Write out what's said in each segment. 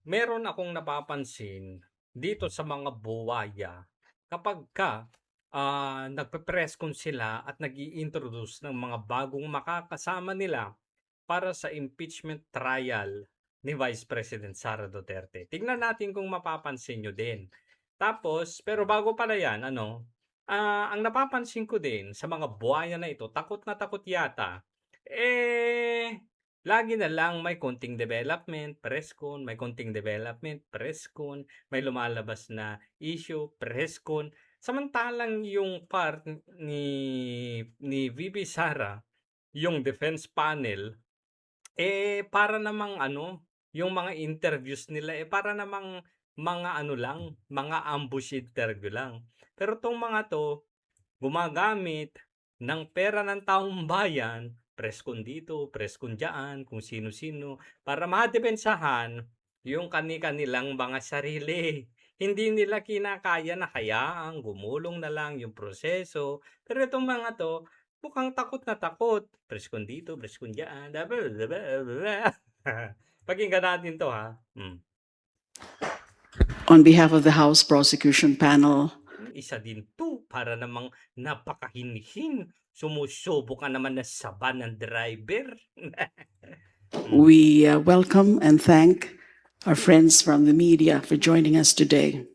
Meron akong napapansin dito sa mga buwaya kapagka, nagpe-press con sila at nag-i-introduce ng mga bagong makakasama nila para sa impeachment trial ni Vice President Sara Duterte. Tignan natin kung mapapansin niyo din. Tapos, pero bago pala 'yan ano, ang napapansin ko din sa mga buhaya na ito, takot na takot yata, lagi na lang may konting development, press con, may konting development, press con, may lumalabas na issue, press con. Samantalang yung part ni VP Sara, yung defense panel, para namang ano, yung mga interviews nila, para namang mga ano lang, mga ambush interview lang. Pero 'tong mga 'to, gumagamit ng pera ng taong bayan, press con dito, press con diyaan, kung sino-sino, para madepensahan yung kani-kanilang mga sarili. Hindi nila kinakaya na hayaan, gumulong na lang yung proseso. Pero itong mga 'to, mukhang takot na takot. Press con dito, press con diyaan, pakinggan natin 'to, ha. On behalf of the House Prosecution Panel, Isa din 'to, para namang napakahinhin. Sumusubo ka naman na saba ng driver. we welcome and thank our friends from the media for joining us today.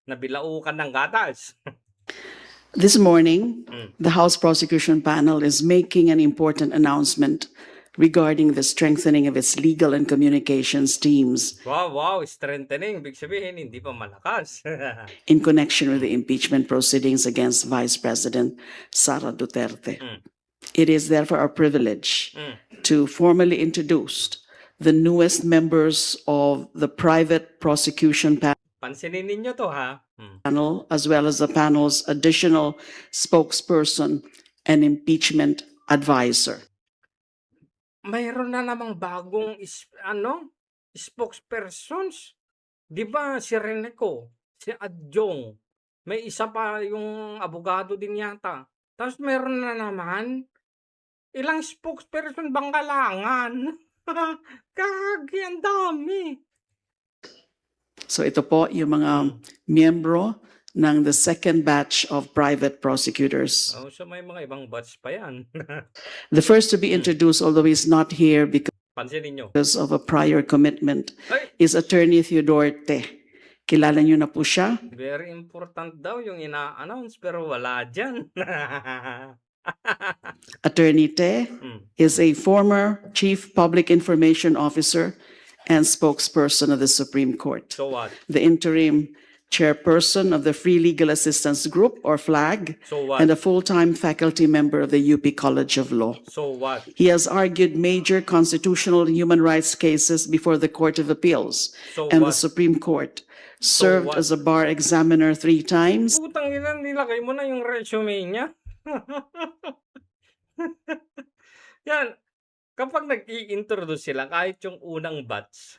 Nabilaukan ng gatas. This morning, the House Prosecution Panel is making an important announcement regarding the strengthening of its legal and communications teams Wow, strengthening. Ibig sabihin, hindi pa malakas. in connection with the impeachment proceedings against Vice President Sara Duterte. It is therefore our privilege to formally introduce the newest members of the private prosecution Pansinin ninyo to, ha. panel, as well as the panel's additional spokesperson and impeachment advisor. Mayroon na namang bagong spokespersons. 'Di ba si Reneco, si Adjong, may isa pa yung abogado din yata. Tapos meron na naman, ilang spokesperson bang kailangan? Kagi, ang dami. So ito po yung mga miyembro ng the second batch of private prosecutors. Oh, so may mga ibang batch pa yan. The first to be introduced, although he's not here Pansinin nyo. because of a prior commitment, Ay, is Attorney Theodore Te. Kilala niyo na po siya? very important daw yung ina-announce pero wala dyan. Attorney Te is a former Chief Public Information Officer and spokesperson of the Supreme Court, So what? the interim chairperson of the Free Legal Assistance Group, or FLAG, So what? and a full-time faculty member of the UP College of Law. So what? He has argued major constitutional and human rights cases before the Court of Appeals So and the what? Supreme Court, served what? as a bar examiner 3 times, Putang ina, nilagay mo na yung resume niya. Yan, kapag nag-i-introduce sila, kahit yung unang batch,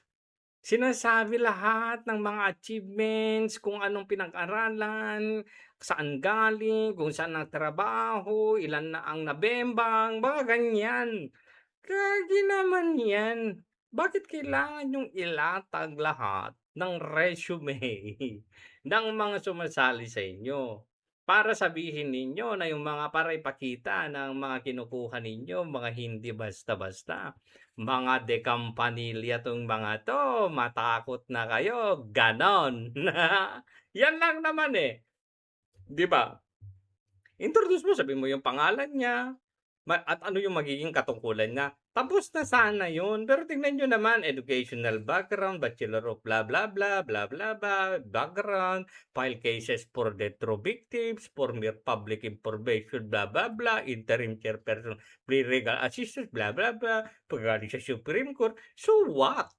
sinasabi lahat ng mga achievements, kung anong pinag-aralan, saan galing, kung saan nagtrabaho, ilan na ang nabembang, mga ganyan. Kagi naman yan. Bakit kailangan yung ilatag lahat ng resume ng mga sumasali sa inyo? Para sabihin ninyo na yung mga, para ipakita ng mga kinukuha ninyo, mga hindi basta-basta. Mga dekampanilya tong mga to, matakot na kayo, ganon. Yan lang naman eh. Di ba? Introduce mo, sabi mo yung pangalan niya, at ano yung magiging katungkulan niya. Tapos na sana yun. Pero tingnan nyo naman, educational background, bachelor of blah blah blah, blah blah blah, background, file cases for death row victims, for mere public information, blah blah blah, interim chairperson, pre-legal assistance, blah blah blah, paggaling sa Supreme Court. So what?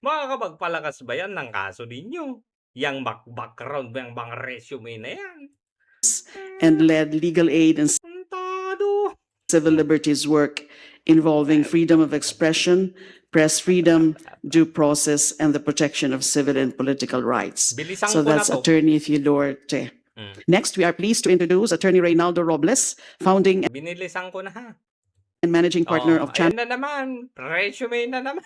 Makakapagpalakas ba yan ng kaso ninyo? Yang background, yung mga resume na yan. and led legal aid and Tado. civil liberties work involving freedom of expression, press freedom, due process, and the protection of civil and political rights. Bilisan So ko na that's to. Attorney Theodore Te. Next, we are pleased to introduce Attorney Reynaldo Robles, founding Binilisan ko na ha. and managing partner of Chan Ayan na naman. Resume na naman.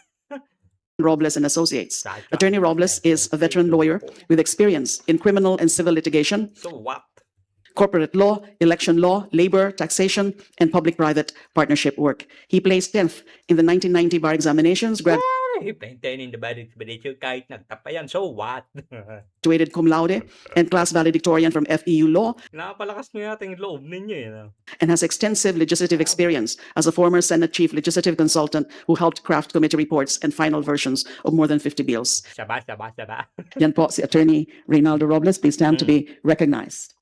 Robles and Associates. Attorney Robles is a veteran lawyer with experience in criminal and civil litigation, So what? corporate law, election law, labor, taxation, and public-private partnership work. He placed 10th in the 1990 bar examinations, Ay, in the body, kahit nagtapayan. So what? graduated cum laude, and class valedictorian from FEU Law, Napalakas nyo yata yung loob ninyo eh. No? and has extensive legislative experience as a former Senate Chief Legislative Consultant who helped craft committee reports and final versions of more than 50 bills. Saba. Yan po si Attorney Reynaldo Robles. Please stand to be recognized.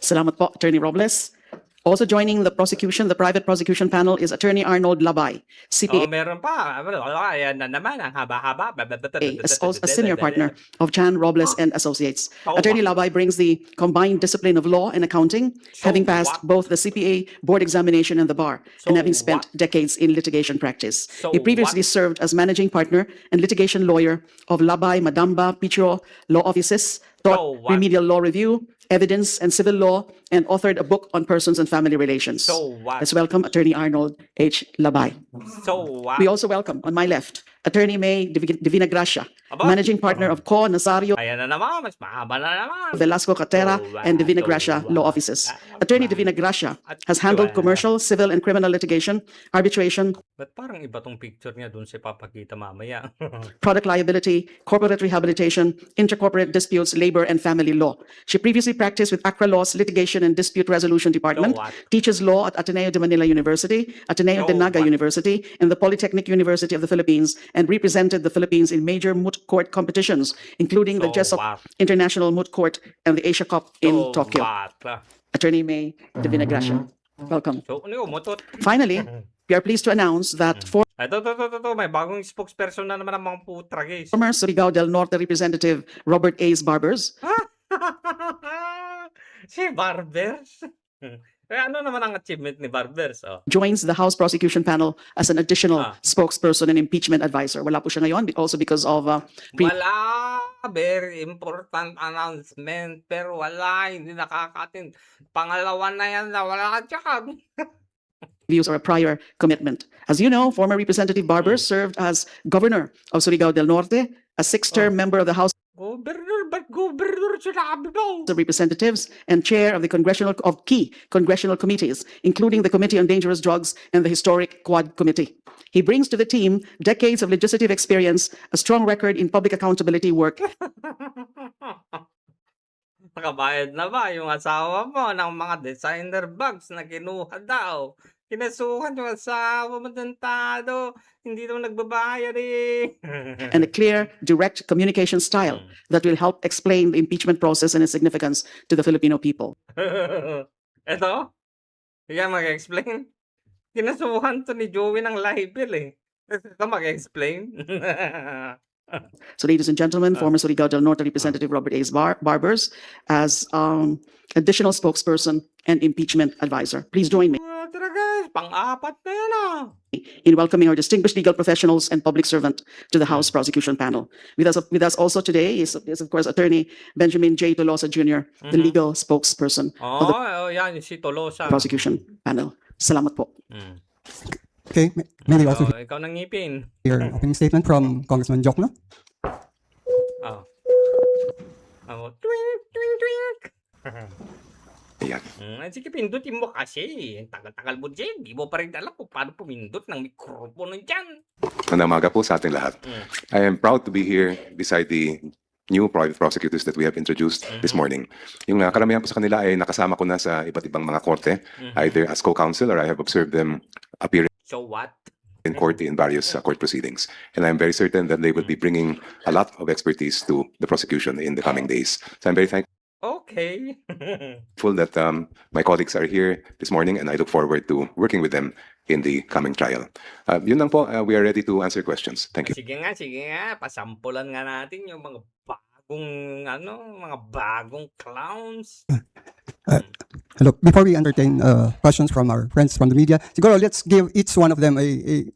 Salamat po, Attorney Robles. Also joining the prosecution, the private prosecution panel is Attorney Arnold Labay, CPA, Meron pa. Ayan na naman. Ang haba-haba. a senior partner of Chan Robles and Associates. Oh, Attorney Labay brings the combined discipline of law and accounting, having passed both the CPA board examination and the bar, and having spent decades in litigation practice. So He previously served as managing partner and litigation lawyer of Labay, Madamba, Picho Law Offices, taught So what? remedial law review, evidence and civil law, and authored a book on persons and family relations. So what? Let's welcome Attorney Arnold H. Labay. So what? We also welcome, on my left, Attorney May Divina Gracia, Aba? managing partner of Co. Nazario Ayan na naman. Mas mahaba na naman. Velasco Catera and Divina So Gracia what? Law Offices. Attorney Divina Gracia has handled commercial, civil, and criminal litigation, arbitration, Ba't parang iba tong picture niya dun sa papakita mamaya? product liability, corporate rehabilitation, intercorporate disputes, labor, and family law. She previously practiced with Accra Law's Litigation and Dispute Resolution Department, what? teaches law at Ateneo de Manila University, Ateneo de So Naga what? University, and the Polytechnic University of the Philippines, and represented the Philippines in major moot court competitions, including the So Jessup what? International Moot Court and the Asia Cup in So Tokyo. what? Attorney May Divina Gracia, welcome. So ano yung mutot? Finally, we are pleased to announce that Ito. May bagong spokesperson na naman ang mga putra, guys. former Surigao del Norte Representative Robert A's Barbers Si Barbers? Ano naman ang achievement ni Barbers? joins the House Prosecution Panel as an additional Ah. spokesperson and impeachment advisor. Wala po siya ngayon, also because of Wala. Very important announcement. Pero wala. Hindi nakakatin. Pangalawa na yan na wala ka tsaka. views or a prior commitment. As you know, former Representative Barbers served as governor of Surigao del Norte, a six-term member of the House Governor, ba't governor sinabi mo? of Representatives, and chair of key congressional committees, including the Committee on Dangerous Drugs and the historic Quad Committee. He brings to the team decades of legislative experience, a strong record in public accountability work, Nakabayad na ba yung asawa mo ng mga designer bags na kinuha daw? Kinasuhan yung asawa mo dentado. Hindi daw nagbabayad eh. and a clear, direct communication style that will help explain the impeachment process and its significance to the Filipino people. Eto? Ikaw mag-explain? Kinasuhan to ni Joey ng libel eh. Ito mag-explain? So, ladies and gentlemen, former Surigao del Norte Representative Robert A's Barbers as additional spokesperson and impeachment advisor. Please join me Tara guys, pang-apat na yan ah. in welcoming our distinguished legal professionals and public servant to the House Prosecution Panel. With us also today is of course, Attorney Benjamin J. Tolosa Jr., the legal spokesperson of the Yan, si Tolosa. Prosecution Panel. Salamat po. Okay, may I also Ikaw nang ngipin. hear an opening statement from Congressman Jokno? Twink, twink, twink. Ayan. Sige, pindutin mo kasi. Tagal-tagal mo dyan. Di mo pa rin alam kung paano pumindot ng mikropono dyan. Magandang umaga po sa ating lahat. I am proud to be here beside the new private prosecutors that we have introduced this morning. Yung karamihan po sa kanila ay nakasama ko na sa iba't ibang mga korte, either as co-counsel or I have observed them appearing So what? in court in various court proceedings. And I'm very certain that they will be bringing a lot of expertise to the prosecution in the coming days. So I'm very Okay. thankful that my colleagues are here this morning and I look forward to working with them in the coming trial. Yun lang po, we are ready to answer questions. Thank you. Sige nga. Pasampulan nga natin yung mga bagong clowns. Look, before we entertain questions from our friends from the media, siguro let's give each one of them a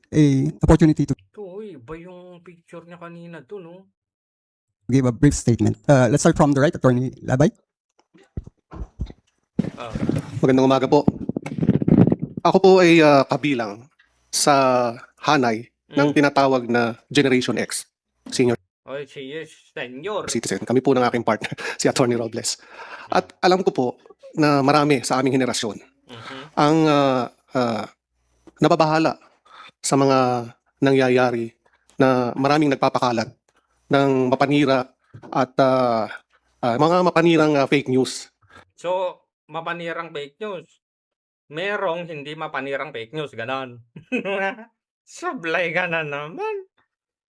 opportunity to Iba yung picture niya kanina to, no? give a brief statement. Let's start from the right, Attorney Labay. Oh. Magandang umaga po. Ako po ay kabilang sa hanay ng tinatawag na Generation X, senior Oy, senyor. citizen. Kami po ng aking partner, si Attorney Robles. At alam ko po na marami sa aming henerasyon ang nababahala sa mga nangyayari na maraming nagpapakalat ng mapanira at mga mapanirang fake news. So, mapanirang fake news. Merong hindi mapanirang fake news, ganon. Sablay ka na naman.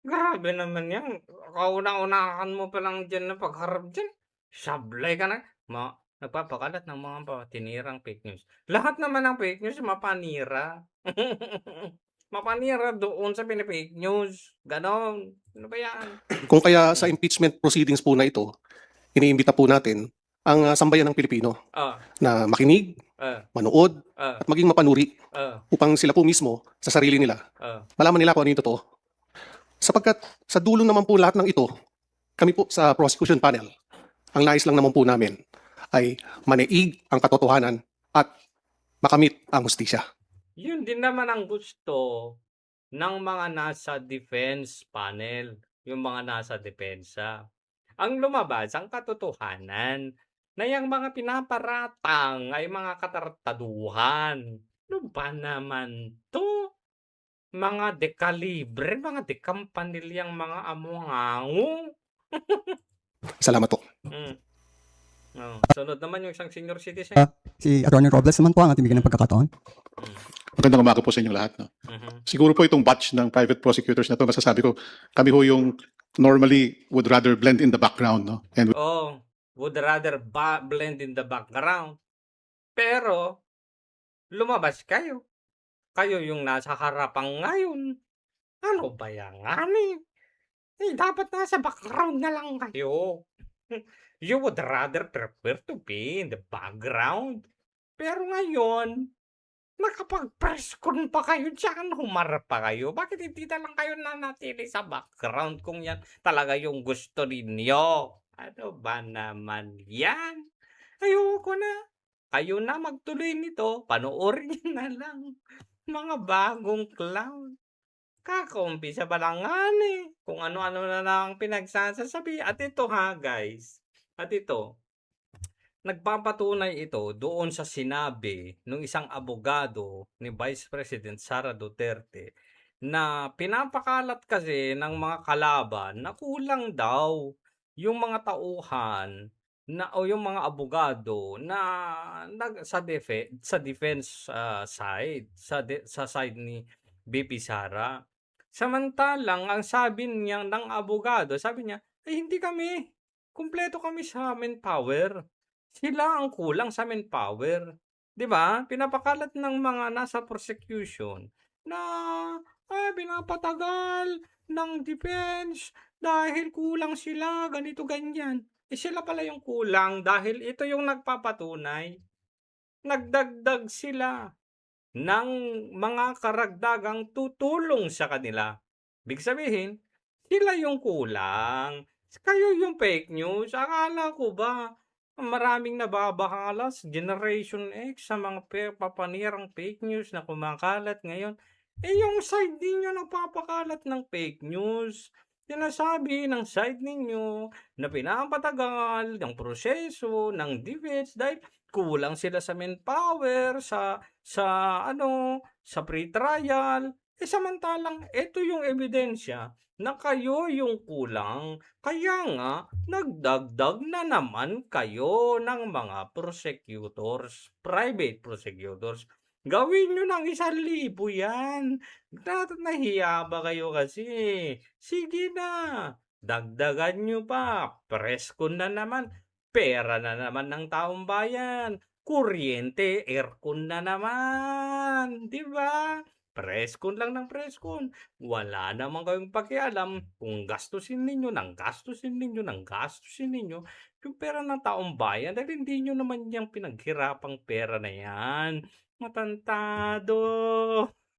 Grabe naman yan. Kauna-unahan mo pa lang dyan na pagharap dyan. Sablay ka na. Nagpapakalat ng mga tinirang fake news. Lahat naman ng fake news mapanira. Mapanira doon sa fake news. Ganon. Ano ba yan? Kung kaya sa impeachment proceedings po na ito, iniimbita po natin ang sambayan ng Pilipino Ah, na makinig, ah, manood, ah, at maging mapanuri ah, upang sila po mismo sa sarili nila ah. malaman nila kung ano yung totoo. Sapagkat sa dulo naman po lahat ng ito, kami po sa prosecution panel, ang nais lang naman po namin ay maniig ang katotohanan at makamit ang hustisya. Yun din naman ang gusto ng mga nasa defense panel, yung mga nasa depensa. Ang lumabas ang katotohanan na yung mga pinaparatang ay mga katartaduhan. Ano ba naman to? Mga dekalibre, mga dekampanilyang mga amuhango. Salamat po. Oh, sunod naman yung isang senior citizen. Si Attorney Robles naman po ang ating bigyan ng pagkakataon. Magandang umaga po sa inyong lahat. No? Siguro po itong batch ng private prosecutors na to, masasabi ko, kami ho yung normally would rather blend in the background. No? And Oh, would rather blend in the background. Pero, lumabas kayo. Kayo yung nasa harapan ngayon. Ano ba yan, ani? Dapat nasa background na lang kayo. You would rather prefer to be in the background. Pero ngayon, nakapag-press con pa kayo dyan, humarap pa kayo. Bakit hindi na lang kayo nanatili sa background kung yan talaga yung gusto ninyo? Ano ba naman yan? Ayoko na. Kayo na magtuloy nito. Panoorin nyo na lang. Mga bagong clown. Kakaumpisa pa lang nga kung ano-ano na lang pinagsasasabi. At ito ha guys. At ito. Nagpapatunay ito doon sa sinabi ng isang abogado ni Vice President Sara Duterte na pinapakalat kasi ng mga kalaban na kulang daw yung mga tauhan na o yung mga abogado na sa defense side sa side ni BP Sara. Samantalang ang sabi niya ng abogado, sabi niya, ay hindi kami, kumpleto kami sa manpower. Sila ang kulang sa manpower. 'Di ba? Pinapakalat ng mga nasa prosecution na pinapatagal ng defense dahil kulang sila, ganito ganyan. Sila pala yung kulang dahil ito yung nagpapatunay. Nagdagdag sila ng mga karagdagang tutulong sa kanila. Ibig sabihin, sila yung kulang. Kayo yung fake news. Akala ko ba maraming nababahalas, Generation X, sa mga papanirang fake news na kumakalat ngayon. Yung side ninyo nagpapakalat ng fake news. Sinasabi ng side ninyo na pinapatagal ng proseso ng defense dahil kulang sila sa manpower, sa pre-trial. Samantalang ito yung ebidensya na kayo yung kulang. Kaya nga, nagdagdag na naman kayo ng mga prosecutors, private prosecutors. Gawin nyo ng 1,000 yan. Nahiya ba kayo kasi? Sige na, dagdagan nyo pa. Presko na naman. Pera na naman ng taong bayan. Kuryente, aircon na naman. Diba? Preskon lang ng preskon. Wala naman kayong pakialam kung gastusin ninyo yung pera ng taong bayan dahil hindi nyo naman yung pinaghirapang pera na yan. Matantado.